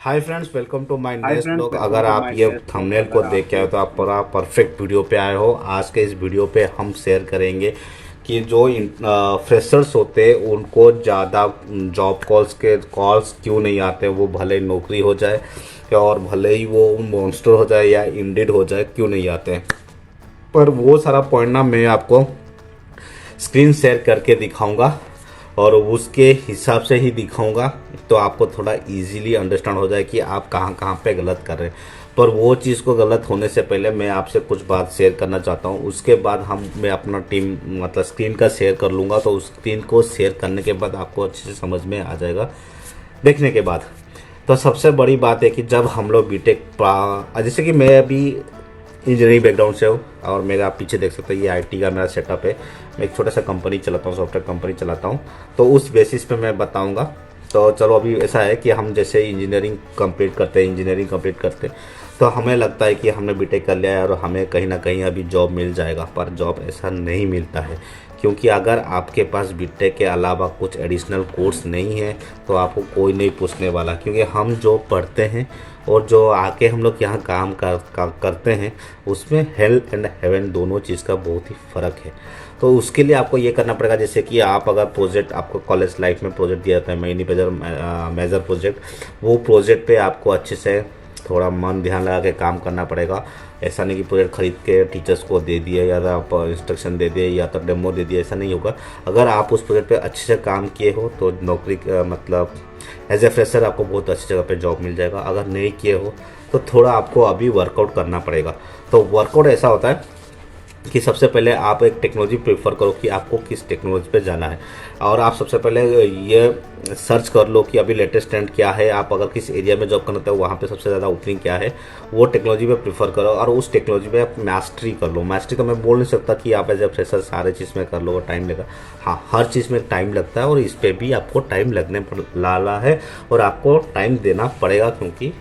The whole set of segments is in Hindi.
Hi friends, welcome to my next blog. अगर आप ये थंबनेल को देख के आए तो आप पूरा परफेक्ट वीडियो पे आए हो। आज के इस वीडियो पे हम शेयर करेंगे कि जो फ्रेशर्स होते हैं उनको ज़्यादा जॉब कॉल्स क्यों नहीं आते। वो भले ही नौकरी हो जाए और भले ही वो मॉन्स्टर हो जाए या इंडिड हो जाए, क्यों नहीं आते हैं। पर वो सारा पॉइंट ना मैं आपको स्क्रीन शेयर करके दिखाऊंगा और उसके हिसाब से ही दिखाऊंगा, तो आपको थोड़ा इजीली अंडरस्टैंड हो जाए कि आप कहाँ कहाँ पे गलत कर रहे हैं। पर वो चीज़ को गलत होने से पहले मैं आपसे कुछ बात शेयर करना चाहता हूँ। उसके बाद मैं अपना टीम मतलब स्क्रीन का शेयर कर लूँगा, तो उस स्क्रीन को शेयर करने के बाद आपको अच्छे से समझ में आ जाएगा देखने के बाद। तो सबसे बड़ी बात है कि जब हम लोग बीटेक जैसे कि मैं अभी इंजीनियरिंग बैकग्राउंड से हूँ और मेरा आप पीछे देख सकते हैं, ये आईटी का मेरा सेटअप है। मैं एक छोटा सा कंपनी चलाता हूँ, सॉफ्टवेयर कंपनी चलाता हूँ, तो उस बेसिस पे मैं बताऊँगा। तो चलो, अभी ऐसा है कि हम जैसे इंजीनियरिंग कंप्लीट करते हैं तो हमें लगता है कि हमने बीटेक कर लिया है और हमें कहीं ना कहीं अभी जॉब मिल जाएगा, पर जॉब ऐसा नहीं मिलता है। क्योंकि अगर आपके पास बीटेक के अलावा कुछ एडिशनल कोर्स नहीं है तो आपको कोई नहीं पूछने वाला। क्योंकि हम जो पढ़ते हैं और जो आके हम लोग यहाँ काम करते हैं, उसमें हेल एंड हेवन दोनों चीज़ का बहुत ही फ़र्क है। तो उसके लिए आपको ये करना पड़ेगा, जैसे कि आप अगर प्रोजेक्ट, आपको कॉलेज लाइफ में प्रोजेक्ट दिया जाता है, मेजर प्रोजेक्ट, वो प्रोजेक्ट पे आपको अच्छे से थोड़ा मन ध्यान लगा के काम करना पड़ेगा। ऐसा नहीं कि प्रोजेक्ट खरीद के टीचर्स को दे दिए या तो आप इंस्ट्रक्शन दे दिए या तो डेमो दे दिए, ऐसा नहीं होगा। अगर आप उस प्रोजेक्ट पे अच्छे से काम किए हो तो नौकरी मतलब एज ए फ्रेशर आपको बहुत अच्छी जगह पे जॉब मिल जाएगा। अगर नहीं किए हो तो थोड़ा आपको अभी वर्कआउट करना पड़ेगा। तो वर्कआउट ऐसा होता है कि सबसे पहले आप एक टेक्नोलॉजी प्रेफर करो कि आपको किस टेक्नोलॉजी पे जाना है, और आप सबसे पहले ये सर्च कर लो कि अभी लेटेस्ट ट्रेंड क्या है। आप अगर किस एरिया में जॉब करना चाहते हो वहाँ पे सबसे ज़्यादा ओपनिंग क्या है, वो टेक्नोलॉजी पे प्रेफर करो और उस टेक्नोलॉजी पे आप मास्टरी कर लो। मास्टरी तो मैं बोल नहीं सकता कि आप एज ए फ्रेशर सारे चीज़ में कर लो, टाइम लगेगा। हाँ, हर चीज़ में टाइम लगता है और इस पर भी आपको टाइम लगने वाला है और आपको टाइम देना पड़ेगा। क्योंकि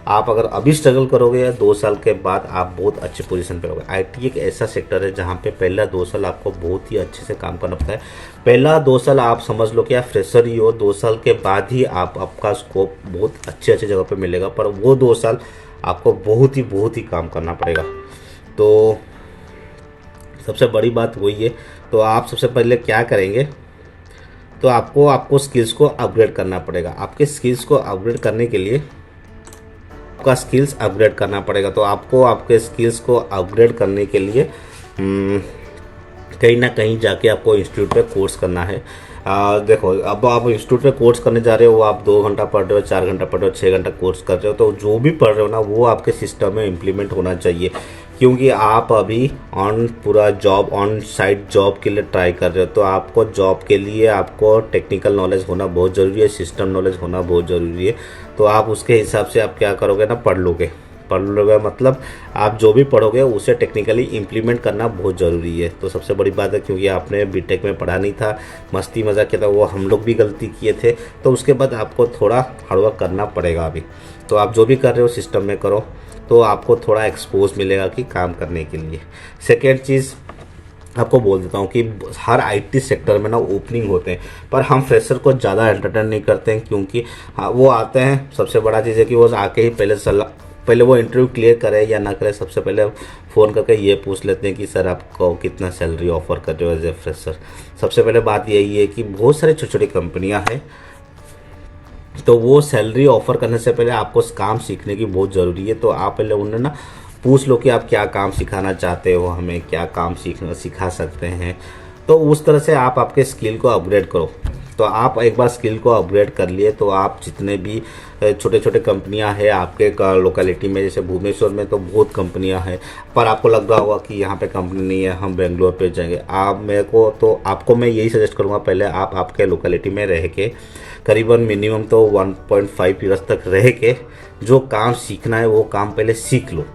आप अगर अभी स्ट्रगल करोगे या 2 साल के बाद आप बहुत अच्छे पोजीशन पे रहोगे। आईटी एक ऐसा सेक्टर है जहाँ पे पहला 2 साल आपको बहुत ही अच्छे से काम करना पड़ता है। पहला 2 साल आप समझ लो कि आप फ्रेशर ही हो, 2 साल के बाद ही आपका स्कोप बहुत अच्छे अच्छे जगह पे मिलेगा। पर वो 2 साल आपको बहुत ही काम करना पड़ेगा। तो सबसे बड़ी बात वही है। तो आप सबसे पहले क्या करेंगे, तो आपको स्किल्स को अपग्रेड करना पड़ेगा। आपके स्किल्स को अपग्रेड करने के लिए आपका स्किल्स अपग्रेड करना पड़ेगा। तो आपको आपके स्किल्स को अपग्रेड करने के लिए कहीं ना कहीं जाके आपको इंस्टीट्यूट पे कोर्स करना है। देखो, अब आप इंस्टीट्यूट पे कोर्स करने जा रहे हो, आप 2 घंटा पढ़ रहे हो, 4 घंटा पढ़ रहे हो, 6 घंटा कोर्स कर रहे हो, तो जो भी पढ़ रहे हो ना वो आपके सिस्टम में इम्प्लीमेंट होना चाहिए। क्योंकि आप अभी ऑन साइट जॉब के लिए ट्राई कर रहे हो, तो आपको जॉब के लिए आपको टेक्निकल नॉलेज होना बहुत ज़रूरी है, सिस्टम नॉलेज होना बहुत ज़रूरी है। तो आप उसके हिसाब से आप क्या करोगे ना, पढ़ लोगे मतलब आप जो भी पढ़ोगे उसे टेक्निकली इम्प्लीमेंट करना बहुत ज़रूरी है। तो सबसे बड़ी बात है, क्योंकि आपने बीटेक में पढ़ा नहीं था, मस्ती मजाक किया था, वो हम लोग भी गलती किए थे। तो उसके बाद आपको थोड़ा हार्डवर्क करना पड़ेगा अभी। तो आप जो भी कर रहे हो सिस्टम में करो, तो आपको थोड़ा एक्सपोज मिलेगा कि काम करने के लिए। सेकेंड चीज़ आपको बोल देता हूँ कि हर आईटी सेक्टर में ना ओपनिंग होते हैं, पर हम फ्रेशर को ज़्यादा एंटरटेन नहीं करते हैं। क्योंकि हाँ, वो आते हैं, सबसे बड़ा चीज़ है कि वो आके ही पहले वो इंटरव्यू क्लियर करे या ना करे, सबसे पहले फ़ोन करके ये पूछ लेते हैं कि सर आपको कितना सैलरी ऑफर कर रहे हो एज ए फ्रेशर। सबसे पहले बात यही है कि बहुत सारी छोटी छोटी कंपनियां हैं, तो वो सैलरी ऑफर करने से पहले आपको काम सीखने की बहुत ज़रूरी है। तो आप पहले उन्हें ना पूछ लो कि आप क्या काम सिखाना चाहते हो, हमें क्या काम सिखा सकते हैं। तो उस तरह से आप आपके स्किल को अपग्रेड करो। तो आप एक बार स्किल को अपग्रेड कर लिए तो आप जितने भी छोटे छोटे कंपनियां हैं आपके लोकेलिटी में, जैसे भुवनेश्वर में तो बहुत कंपनियां हैं, पर आपको लग रहा होगा कि यहाँ पे कंपनी नहीं है, हम बेंगलोर पे जाएंगे। आपको मैं यही सजेस्ट करूँगा, पहले आप आपके लोकेलिटी में रह के करीबन मिनिमम तो 1.5 ईयर्स तक रह के जो काम सीखना है वो काम पहले सीख लो।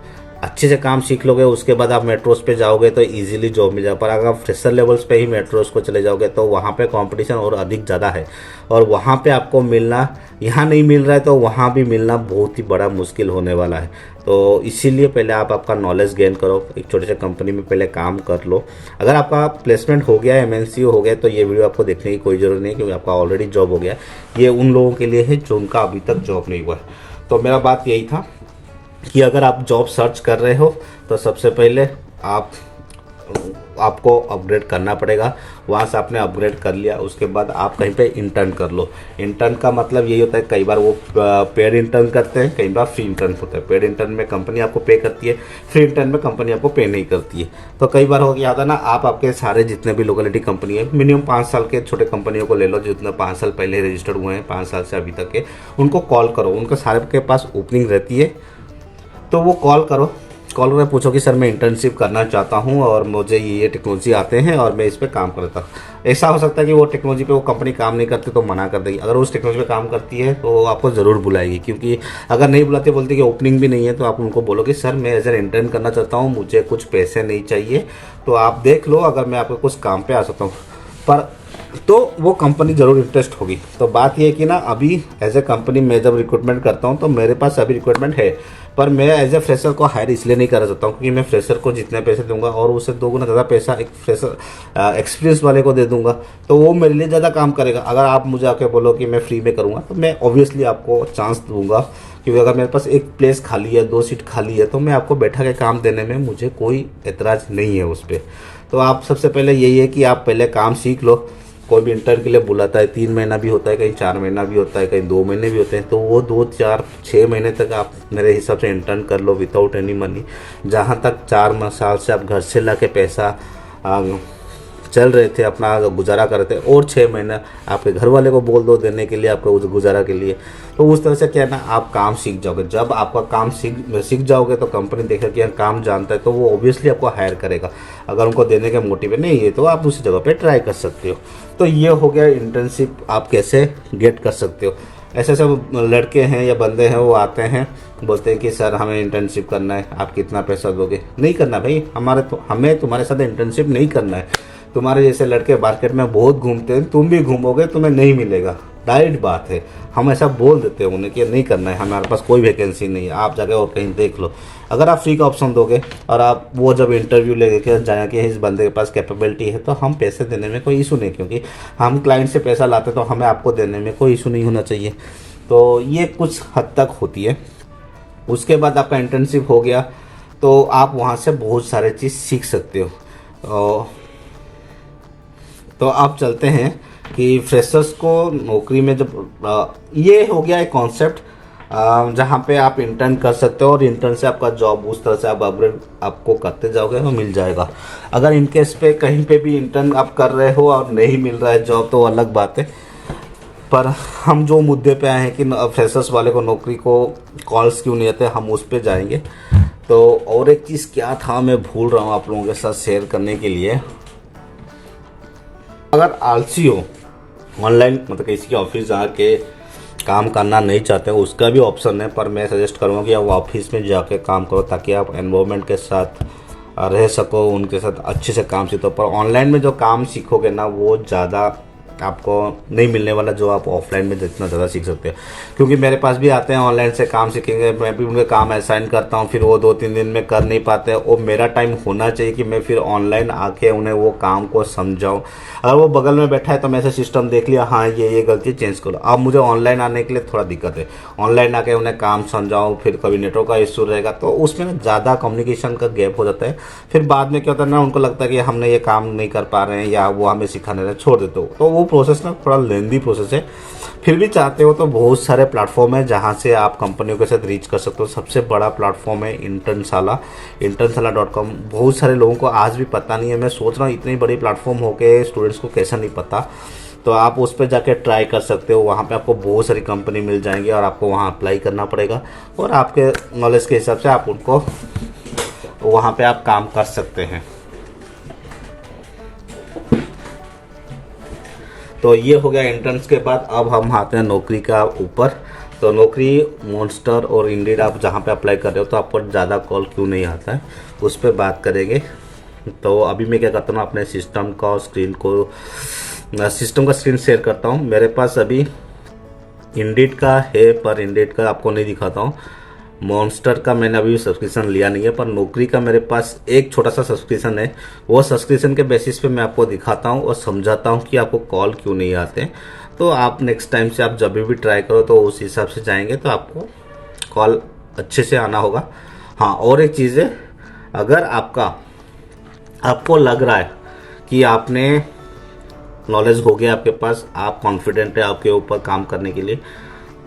अच्छे से काम सीख लोगे, उसके बाद आप मेट्रोस पे जाओगे तो इजीली जॉब मिल जाएगा। पर अगर आप फ्रेशर लेवल्स पे ही मेट्रोस को चले जाओगे तो वहाँ पे कंपटीशन और अधिक ज़्यादा है, और वहाँ पे आपको मिलना, यहाँ नहीं मिल रहा है तो वहाँ भी मिलना बहुत ही बड़ा मुश्किल होने वाला है। तो इसीलिए पहले आप आपका नॉलेज गेन करो, एक छोटे से कंपनी में पहले काम कर लो। अगर आपका प्लेसमेंट हो गया, एमएनसी हो गया, तो ये वीडियो आपको देखने की कोई ज़रूरत नहीं है, क्योंकि आपका ऑलरेडी जॉब हो गया। ये उन लोगों के लिए है जो उनका अभी तक जॉब नहीं हुआ है। तो मेरा बात यही था कि अगर आप जॉब सर्च कर रहे हो तो सबसे पहले आपको अपग्रेड करना पड़ेगा। वहाँ से आपने अपग्रेड कर लिया, उसके बाद आप कहीं पे इंटर्न कर लो। इंटर्न का मतलब यही होता है, कई बार वो पेड इंटर्न करते हैं, कई बार फ्री इंटर्न होता है। पेड इंटर्न में कंपनी आपको पे करती है, फ्री इंटर्न में कंपनी आपको पे नहीं करती है। तो कई बार हो गया था ना, आप आपके सारे जितने भी लोकेलिटी कंपनी है, मिनिमम 5 साल के छोटे कंपनियों को ले लो, जितने 5 साल पहले रजिस्टर्ड हुए हैं, 5 साल से अभी तक के, उनको कॉल करो। उनके सारे के पास ओपनिंग रहती है, तो वो कॉल करो। कॉल करके पूछो कि सर मैं इंटर्नशिप करना चाहता हूँ और मुझे ये टेक्नोलॉजी आते हैं और मैं इस पर काम करता हूँ। ऐसा हो सकता है कि वो टेक्नोलॉजी पे वो कंपनी काम नहीं करती तो मना कर देगी। अगर उस टेक्नोलॉजी पे काम करती है तो वो आपको ज़रूर बुलाएगी, क्योंकि अगर नहीं बुलाती, बोलती कि ओपनिंग भी नहीं है, तो आप उनको बोलो कि सर मैं एज एन इंटर्न करना चाहता हूँ, मुझे कुछ पैसे नहीं चाहिए, तो आप देख लो अगर मैं आपको कुछ काम पे आ सकता हूँ। पर तो वो कंपनी ज़रूर इंटरेस्ट होगी। तो बात ये है कि ना, अभी एज ए कंपनी मैं जब रिक्रूटमेंट करता हूँ तो मेरे पास अभी रिक्रूटमेंट है, पर मैं एज ए फ्रेशर को हायर इसलिए नहीं कर सकता हूँ क्योंकि मैं फ्रेशर को जितने पैसे दूंगा और उससे 2 गुना ज़्यादा पैसा एक फ्रेशर एक्सपीरियंस वाले को दे दूंगा, तो वो मेरे लिए ज़्यादा काम करेगा। अगर आप मुझे आके बोलो कि मैं फ्री में करूँगा तो मैं ऑब्वियसली आपको चांस दूंगा, क्योंकि अगर मेरे पास एक प्लेस खाली है, 2 सीट खाली है, तो मैं आपको बैठा के काम देने में मुझे कोई एतराज़ नहीं है उस पर। तो आप सबसे पहले यही है कि आप पहले काम सीख लो। कोई भी इंटर्न के लिए बुलाता है, 3 महीना भी होता है, कहीं 4 महीना भी होता है, कहीं 2 महीने भी होते हैं, तो वो 2, 4, 6 महीने तक आप मेरे हिसाब से इंटर्न कर लो विदाउट एनी मनी। जहाँ तक 4 साल से आप घर से ला के पैसा चल रहे थे, अपना गुजारा कर रहे थे, और 6 महीने आपके घर वाले को बोल दो देने के लिए, आपको गुजारा के लिए। तो उस तरह से क्या है ना, आप काम सीख जाओगे। जब आपका काम सीख जाओगे तो कंपनी देखेगा कि यार काम जानता है, तो वो ऑब्वियसली आपको हायर करेगा। अगर उनको देने का मोटिव नहीं है तो आप उसी जगह पे ट्राई कर सकते हो। तो ये हो गया इंटर्नशिप आप कैसे गेट कर सकते हो। ऐसे सब लड़के हैं या बंदे हैं, वो आते हैं, बोलते हैं कि सर हमें इंटर्नशिप करना है, आप कितना पैसा दोगे? नहीं करना भाई, हमें तुम्हारे साथ इंटर्नशिप नहीं करना है। तुम्हारे जैसे लड़के मार्केट में बहुत घूमते हैं, तुम भी घूमोगे, तुम्हें नहीं मिलेगा, डायरेक्ट बात है। हम ऐसा बोल देते हैं उन्हें कि नहीं करना है, हमारे पास कोई वैकेंसी नहीं है, आप जाके और कहीं देख लो। अगर आप फ्री का ऑप्शन दोगे और आप वो जब इंटरव्यू लेके जाएंगे इस बंदे के पास कैपेबिलिटी है, तो हम पैसे देने में कोई इशू नहीं, क्योंकि हम क्लाइंट से पैसा लाते तो हमें आपको देने में कोई इशू नहीं होना चाहिए। तो ये कुछ हद तक होती है। उसके बाद आपका इंटर्नशिप हो गया तो आप वहाँ से बहुत सारे चीज़ सीख सकते हो। तो आप चलते हैं कि फ्रेशर्स को नौकरी में जब ये हो गया एक कॉन्सेप्ट जहाँ पे आप इंटर्न कर सकते हो, और इंटर्न से आपका जॉब उस तरह से आप अपग्रेड आपको करते जाओगे तो मिल जाएगा। अगर इनकेस पे कहीं पे भी इंटर्न आप कर रहे हो और नहीं मिल रहा है जॉब, तो अलग बात है। पर हम जो मुद्दे पे आए हैं कि फ्रेशर्स वाले को नौकरी को कॉल्स क्यों नहीं आते, हम उस पर जाएंगे। तो और एक चीज़ क्या था, मैं भूल रहा हूँ आप लोगों के साथ शेयर करने के लिए। अगर आलसी हो, ऑनलाइन मतलब किसी के ऑफिस जाके काम करना नहीं चाहते हो, उसका भी ऑप्शन है, पर मैं सजेस्ट करूँगा कि आप ऑफिस में जाके काम करो, ताकि आप एनवायरनमेंट के साथ रह सको, उनके साथ अच्छे से काम सीखो। पर ऑनलाइन में जो काम सीखोगे ना, वो ज़्यादा आपको नहीं मिलने वाला जो आप ऑफलाइन में जितना ज़्यादा सीख सकते हो। क्योंकि मेरे पास भी आते हैं ऑनलाइन से काम सीखेंगे, मैं भी उनके काम असाइन करता हूँ, फिर वो 2-3 दिन में कर नहीं पाते। और मेरा टाइम होना चाहिए कि मैं फिर ऑनलाइन आके उन्हें वो काम को समझाऊँ। अगर वो बगल में बैठा है तो मैं ऐसा सिस्टम देख लिया, हाँ ये गलती चेंज करो। अब मुझे ऑनलाइन आने के लिए थोड़ा दिक्कत है, ऑनलाइन आके उन्हें काम समझाऊँ, फिर कभी नेटवर्क का इशू रहेगा, तो उसमें ना ज़्यादा कम्युनिकेशन का गैप हो जाता है। फिर बाद में क्या होता है ना, उनको लगता है कि हमने ये काम नहीं कर पा रहे हैं या वो हमें सिखाने रहे, छोड़ देते हो। तो वो प्रोसेस ना थोड़ा लेंदी प्रोसेस है। फिर भी चाहते हो तो बहुत सारे प्लेटफॉर्म है जहाँ से आप कंपनियों के साथ रीच कर सकते हो। सबसे बड़ा प्लेटफॉर्म है internshala.com। बहुत सारे लोगों को आज भी पता नहीं है। मैं सोच रहा हूँ इतनी बड़ी प्लेटफॉर्म होके स्टूडेंट्स को कैसा नहीं पता। तो आप उस पर जाके ट्राई कर सकते हो, वहाँ पे आपको बहुत सारी कंपनी मिल जाएंगी और आपको वहाँ अप्लाई करना पड़ेगा, और आपके नॉलेज के हिसाब से आप उनको वहाँ पे आप काम कर सकते हैं। तो ये हो गया इंटर्न्स के बाद। अब हम आते हैं नौकरी का ऊपर। तो नौकरी मॉन्स्टर और इंडीड आप जहाँ पे अप्लाई कर रहे हो तो आपको ज़्यादा कॉल क्यों नहीं आता है, उस पर बात करेंगे। तो अभी मैं क्या करता हूँ, अपने सिस्टम का स्क्रीन शेयर करता हूँ। मेरे पास अभी इंडीड का है, पर इंडीड का आपको नहीं दिखाता हूँ। मॉन्स्टर का मैंने अभी सब्सक्रिप्शन लिया नहीं है, पर नौकरी का मेरे पास एक छोटा सा सब्सक्रिप्शन है। वो सब्सक्रिप्शन के बेसिस पे मैं आपको दिखाता हूँ और समझाता हूँ कि आपको कॉल क्यों नहीं आते। तो आप नेक्स्ट टाइम से आप जब भी ट्राई करो तो उस हिसाब से जाएंगे तो आपको कॉल अच्छे से आना होगा। हाँ, और एक चीज़ है, अगर आपको लग रहा है कि आपने नॉलेज हो गया आपके पास, आप कॉन्फिडेंट है आपके ऊपर काम करने के लिए,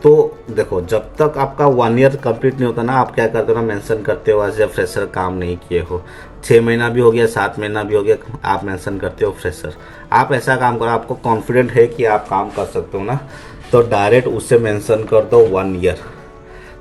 तो देखो जब तक आपका 1 ईयर कंप्लीट नहीं होता ना, आप क्या करते हो ना, मेंशन करते हो एज ए फ्रेशर काम नहीं किए हो। 6 महीना भी हो गया, 7 महीना भी हो गया, आप मेंशन करते हो फ्रेशर। आप ऐसा काम करो, आपको कॉन्फिडेंट है कि आप काम कर सकते हो ना, तो डायरेक्ट उससे मेंशन कर दो 1 ईयर।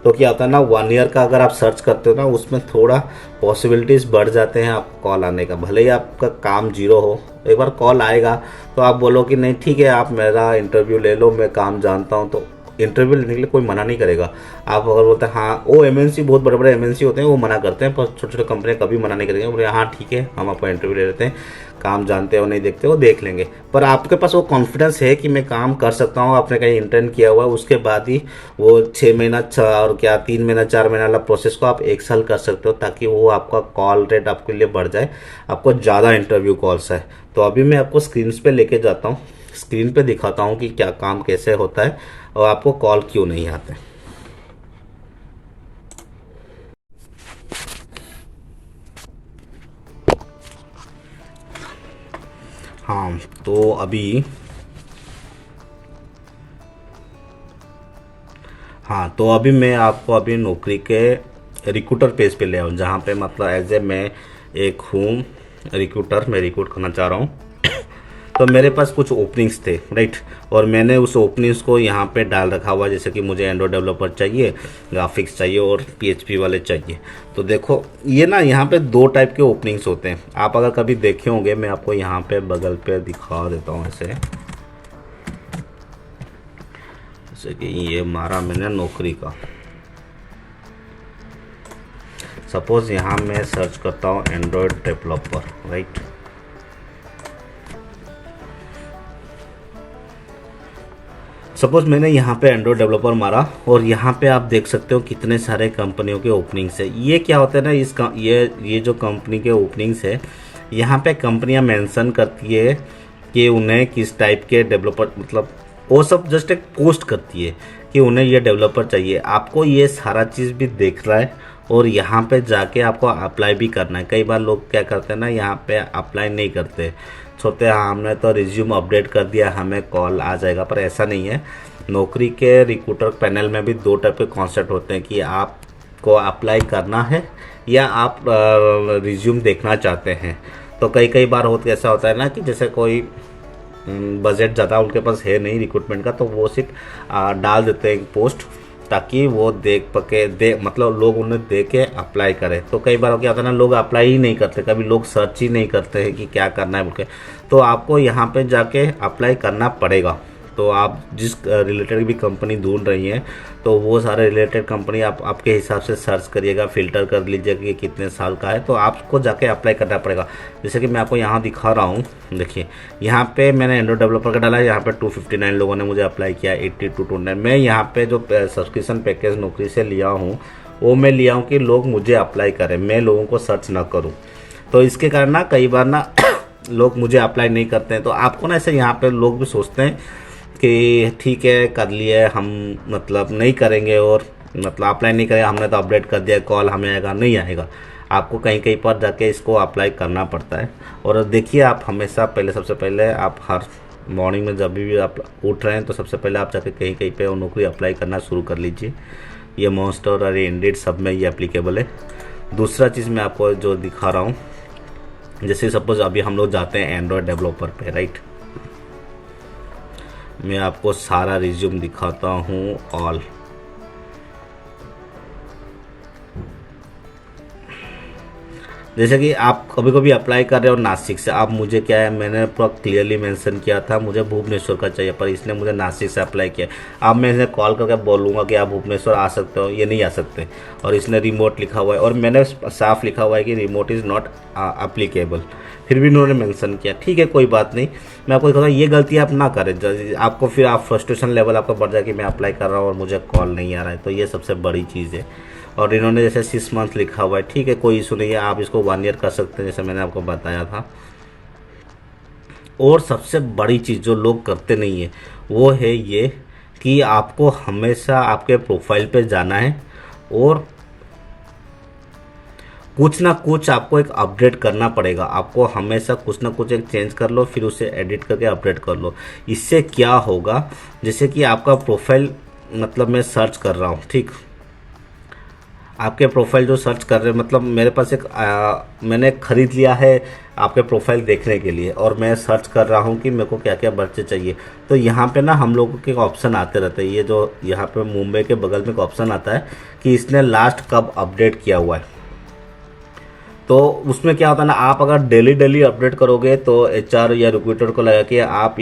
तो क्या होता है ना, 1 ईयर का अगर आप सर्च करते हो ना, उसमें थोड़ा पॉसिबिलिटीज़ बढ़ जाते हैं आपको कॉल आने का। भले ही आपका काम जीरो हो, एक बार कॉल आएगा तो आप बोलो कि नहीं ठीक है, आप मेरा इंटरव्यू ले लो, मैं काम जानता हूँ, तो इंटरव्यू लेने के लिए कोई मना नहीं करेगा। आप अगर बोलते हैं हाँ, वो एमएनसी, बहुत बड़े बड़े एमएनसी होते हैं, वो मना करते हैं, पर छोटे छोटे कंपनियां कभी मना नहीं करेंगे, बोले हाँ ठीक है, हम आपका इंटरव्यू ले लेते हैं, काम जानते हो नहीं देखते हो देख लेंगे। पर आपके पास वो कॉन्फिडेंस है कि मैं काम कर सकता हूँ, आपने कहीं इंटर्न किया हुआ है, उसके बाद ही वो 6 महीना और क्या 3 महीना 4 महीना वाला प्रोसेस को आप 1 साल कर सकते हो, ताकि वो आपका कॉल रेट आपके लिए बढ़ जाए, आपको ज़्यादा इंटरव्यू कॉल्स है। तो अभी मैं आपको स्क्रीन पे लेके जाता हूँ, स्क्रीन पे दिखाता हूँ कि क्या काम कैसे होता है और आपको कॉल क्यों नहीं आते। हाँ, तो अभी हाँ, तो अभी मैं आपको अभी नौकरी के रिक्रूटर पेज पे ले आऊँ, जहाँ पे मतलब एज ए मैं एक हूँ रिक्रूटर, मैं रिक्रूट करना चाह रहा हूँ। तो मेरे पास कुछ ओपनिंग्स थे, राइट, और मैंने उस ओपनिंग्स को यहाँ पे डाल रखा हुआ, जैसे कि मुझे एंड्रॉयड डेवलपर चाहिए, ग्राफिक्स चाहिए और पीएचपी वाले चाहिए। तो देखो ये ना, यहाँ पे 2 टाइप के ओपनिंग्स होते हैं। आप अगर कभी देखे होंगे, मैं आपको यहाँ पे बगल पे दिखा देता हूँ ऐसे, जैसे कि ये मारा मैंने नौकरी का। सपोज यहाँ मैं सर्च करता हूँ एंड्रॉयड डेवलपर, राइट। सपोज मैंने यहाँ पे एंड्रॉयड डेवलपर मारा, और यहाँ पे आप देख सकते हो कितने सारे कंपनियों के ओपनिंग्स है। ये क्या होता है ना, ये जो कंपनी के ओपनिंग्स है, यहाँ पे कंपनियाँ मेंशन करती है कि उन्हें किस टाइप के डेवलपर, मतलब वो सब जस्ट एक पोस्ट करती है कि उन्हें ये डेवलपर चाहिए। आपको ये सारा चीज़ भी देख रहा है, और यहाँ पे जाके आपको अप्लाई भी करना है। कई बार लोग क्या करते हैं ना, यहाँ पे अप्लाई नहीं करते, सोचते हैं हाँ हमने तो रिज्यूम अपडेट कर दिया, हमें कॉल आ जाएगा, पर ऐसा नहीं है। नौकरी के रिक्रूटर पैनल में भी 2 टाइप के कॉन्सेप्ट होते हैं कि आपको अप्लाई करना है या आप रिज्यूम देखना चाहते हैं। तो कई बार ऐसा होता है ना कि जैसे कोई बजट ज़्यादा उनके पास है नहीं रिक्रूटमेंट का, तो वो सिर्फ डाल देते हैं पोस्ट, ताकि वो मतलब लोग उन्हें देख के अप्लाई करें। तो कई बार क्या होता है ना, लोग अप्लाई ही नहीं करते, कभी लोग सर्च ही नहीं करते हैं कि क्या करना है बोल के। तो आपको यहाँ पे जाके अप्लाई करना पड़ेगा। तो आप जिस रिलेटेड भी कंपनी ढूंढ रही हैं, तो वो सारे रिलेटेड कंपनी आप आपके हिसाब से सर्च करिएगा, फिल्टर कर लीजिएगा कि कितने साल का है, तो आपको जाके अप्लाई करना पड़ेगा। जैसे कि मैं आपको यहाँ दिखा रहा हूँ, देखिए यहाँ पे मैंने एंड्रॉयड डेवलपर का डाला है, यहाँ पे 259 लोगों ने मुझे अप्लाई किया, 8229। मैं यहाँ पे जो सब्सक्रिप्शन पैकेज नौकरी से लिया हूँ, वो मैं लिया हूँ कि लोग मुझे अप्लाई करें, मैं लोगों को सर्च ना करूँ। तो इसके कारण ना कई बार ना लोग मुझे अप्लाई नहीं करते हैं। तो आपको ना ऐसे यहाँ पे लोग भी सोचते हैं कि ठीक है कर लिए हम, मतलब नहीं करेंगे, और मतलब अप्लाई नहीं करें, हमने तो अपडेट कर दिया, कॉल हमें आएगा नहीं आएगा। आपको कहीं कहीं पर जाके इसको अप्लाई करना पड़ता है। और देखिए आप हमेशा सबसे पहले आप हर मॉर्निंग में जब भी आप उठ रहे हैं, तो सबसे पहले आप जाके कहीं कहीं पे नौकरी अप्लाई करना शुरू कर लीजिए। ये मॉन्स्टर और इंडीड सब में ये एप्लीकेबल है। दूसरा चीज़ मैं आपको जो दिखा रहा हूँ, जैसे सपोज अभी हम लोग जाते हैं एंड्रॉयड डेवलपर पे, राइट। मैं आपको सारा रिज्यूम दिखाता हूँ ऑल। जैसे कि आप कभी कभी अप्लाई कर रहे हो नासिक से, आप मुझे क्या है, मैंने पूरा क्लियरली मेंशन किया था मुझे भुवनेश्वर का चाहिए, पर इसने मुझे नासिक से अप्लाई किया। अब मैं इन्हें कॉल करके बोलूँगा कि आप भुवनेश्वर आ सकते हो, ये नहीं आ सकते, और इसने रिमोट लिखा हुआ है, और मैंने साफ लिखा हुआ है कि रिमोट इज़ नॉट अप्लीकेबल, फिर भी उन्होंने मेंशन किया। ठीक है कोई बात नहीं, मैं आपको दिखाता हूँ, ये गलती आप ना करें, आपको फिर आप फ्रस्ट्रेशन लेवल आपका बढ़ जाए कि मैं अप्लाई कर रहा हूँ और मुझे कॉल नहीं आ रहा है। तो ये सबसे बड़ी चीज़ है। और इन्होंने जैसे 6 मंथ लिखा हुआ है, ठीक है कोई इशू नहीं है, आप इसको 1 ईयर कर सकते हैं, जैसे मैंने आपको बताया था। और सबसे बड़ी चीज़ जो लोग करते नहीं है, वो है ये कि आपको हमेशा आपके प्रोफाइल पे जाना है, और कुछ ना कुछ आपको एक अपडेट करना पड़ेगा। आपको हमेशा कुछ ना कुछ एक चेंज कर लो, फिर उसे एडिट करके अपडेट कर लो। इससे क्या होगा, जैसे कि आपका प्रोफाइल, मतलब मैं सर्च कर रहा हूँ, ठीक, आपके प्रोफाइल जो सर्च कर रहे हैं, मतलब मेरे पास एक मैंने खरीद लिया है आपके प्रोफाइल देखने के लिए, और मैं सर्च कर रहा हूँ कि मेरे को क्या क्या बच्चे चाहिए। तो यहाँ पे ना हम लोगों के ऑप्शन आते रहते हैं। ये जो यहाँ पे मुंबई के बगल में एक ऑप्शन आता है कि इसने लास्ट कब अपडेट किया हुआ है। तो उसमें क्या होता है ना, आप अगर डेली डेली अपडेट करोगे तो एचआर या रिक्रूटर को लगा कि आप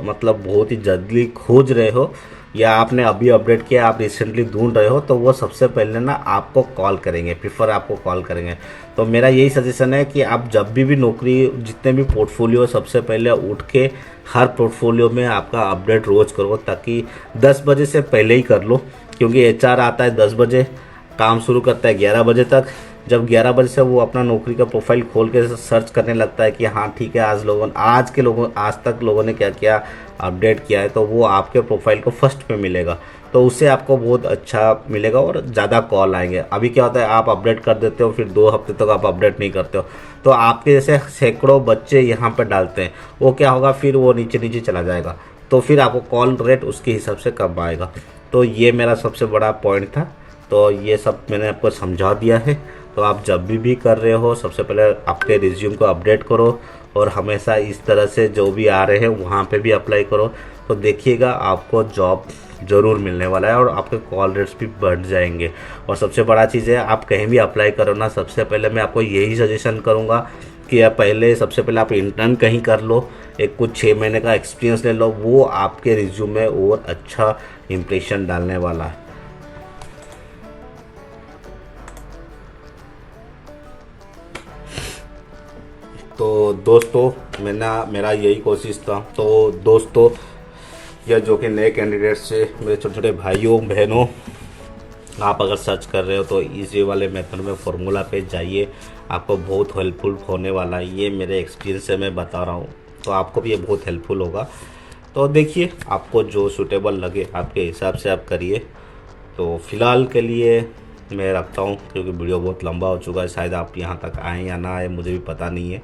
मतलब बहुत ही जल्दी खोज रहे हो, या आपने अभी अपडेट किया, आप रिसेंटली ढूंढ रहे हो, तो वो सबसे पहले ना आपको कॉल करेंगे, प्रीफर आपको कॉल करेंगे। तो मेरा यही सजेशन है कि आप जब भी नौकरी, जितने भी पोर्टफोलियो, सबसे पहले उठ के हर पोर्टफोलियो में आपका अपडेट रोज करो, ताकि 10 बजे से पहले ही कर लो, क्योंकि एचआर आता है 10 बजे, काम शुरू करता है 11 बजे तक। जब 11 बजे से वो अपना नौकरी का प्रोफाइल खोल के सर्च करने लगता है कि हाँ ठीक है, आज तक लोगों ने क्या क्या अपडेट किया है, तो वो आपके प्रोफाइल को फर्स्ट पे मिलेगा। तो उससे आपको बहुत अच्छा मिलेगा और ज़्यादा कॉल आएंगे। अभी क्या होता है, आप अपडेट कर देते हो, फिर 2 हफ्ते तक आप अपडेट नहीं करते हो, तो आपके जैसे सैकड़ों बच्चे यहाँ पर डालते हैं, वो क्या होगा, फिर वो नीचे नीचे चला जाएगा, तो फिर आपको कॉल रेट उसके हिसाब से कम आएगा। तो ये मेरा सबसे बड़ा पॉइंट था। तो ये सब मैंने आपको समझा दिया है। तो आप जब भी कर रहे हो, सबसे पहले आपके रिज्यूम को अपडेट करो, और हमेशा इस तरह से जो भी आ रहे हैं वहाँ पे भी अप्लाई करो। तो देखिएगा आपको जॉब ज़रूर मिलने वाला है, और आपके कॉल रेट्स भी बढ़ जाएंगे। और सबसे बड़ा चीज़ है, आप कहीं भी अप्लाई करो ना, सबसे पहले मैं आपको यही सजेशन करूँगा कि आप सबसे पहले आप इंटर्न कहीं कर लो, एक कुछ 6 महीने का एक्सपीरियंस ले लो, वो आपके रिज्यूम में और अच्छा इम्प्रेशन डालने वाला है। तो दोस्तों मेरा यही कोशिश था। तो दोस्तों, यह जो कि नए कैंडिडेट्स से मेरे छोटे छोटे भाइयों बहनों, आप अगर सर्च कर रहे हो तो इसी वाले मेथड में फॉर्मूला पे जाइए, आपको बहुत हेल्पफुल होने वाला है। ये मेरे एक्सपीरियंस से मैं बता रहा हूँ, तो आपको भी ये बहुत हेल्पफुल होगा। तो देखिए, आपको जो सूटेबल लगे आपके हिसाब से आप करिए। तो फ़िलहाल के लिए मैं रखता हूँ, क्योंकि वीडियो बहुत लंबा हो चुका है। शायद आप यहाँ तक आएँ या ना आए, मुझे भी पता नहीं है।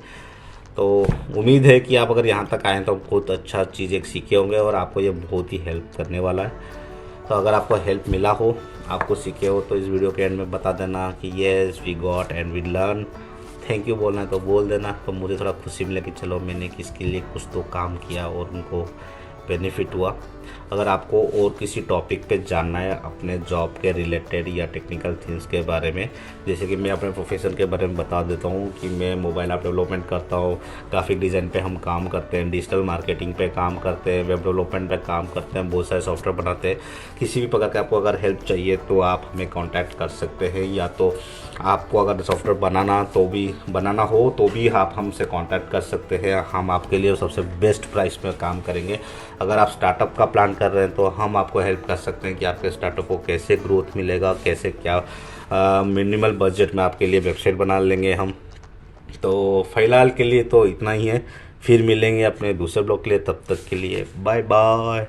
तो उम्मीद है कि आप अगर यहाँ तक आएँ तो बहुत अच्छा चीज़ एक सीखे होंगे, और आपको ये बहुत ही हेल्प करने वाला है। तो अगर आपको हेल्प मिला हो, आपको सीखे हो, तो इस वीडियो के एंड में बता देना कि yes we got and we learn. Thank you बोलना है तो बोल देना, तो मुझे थोड़ा खुशी मिले कि चलो मैंने किसके लिए कुछ तो काम किया और उनको बेनिफिट हुआ। अगर आपको और किसी टॉपिक पे जानना है अपने जॉब के रिलेटेड या टेक्निकल थिंग्स के बारे में, जैसे कि मैं अपने प्रोफेशन के बारे में बता देता हूँ कि मैं मोबाइल ऐप डेवलपमेंट करता हूँ, ग्राफिक डिज़ाइन पे हम काम करते हैं, डिजिटल मार्केटिंग पे काम करते हैं, वेब डेवलपमेंट पे काम करते हैं, बहुत सारे सॉफ्टवेयर बनाते हैं। किसी भी प्रकार का आपको अगर हेल्प चाहिए तो आप हमें कॉन्टैक्ट कर सकते हैं, या तो आपको अगर सॉफ्टवेयर बनाना हो तो भी आप हमसे कांटेक्ट कर सकते हैं। हम आपके लिए सबसे बेस्ट प्राइस में काम करेंगे। अगर आप स्टार्टअप का प्लान कर रहे हैं तो हम आपको हेल्प कर सकते हैं कि आपके स्टार्टअप को कैसे ग्रोथ मिलेगा, कैसे क्या मिनिमल बजट में आपके लिए वेबसाइट बना लेंगे हम। तो फ़िलहाल के लिए तो इतना ही है, फिर मिलेंगे अपने दूसरे ब्लॉग के लिए। तब तक के लिए बाय बाय।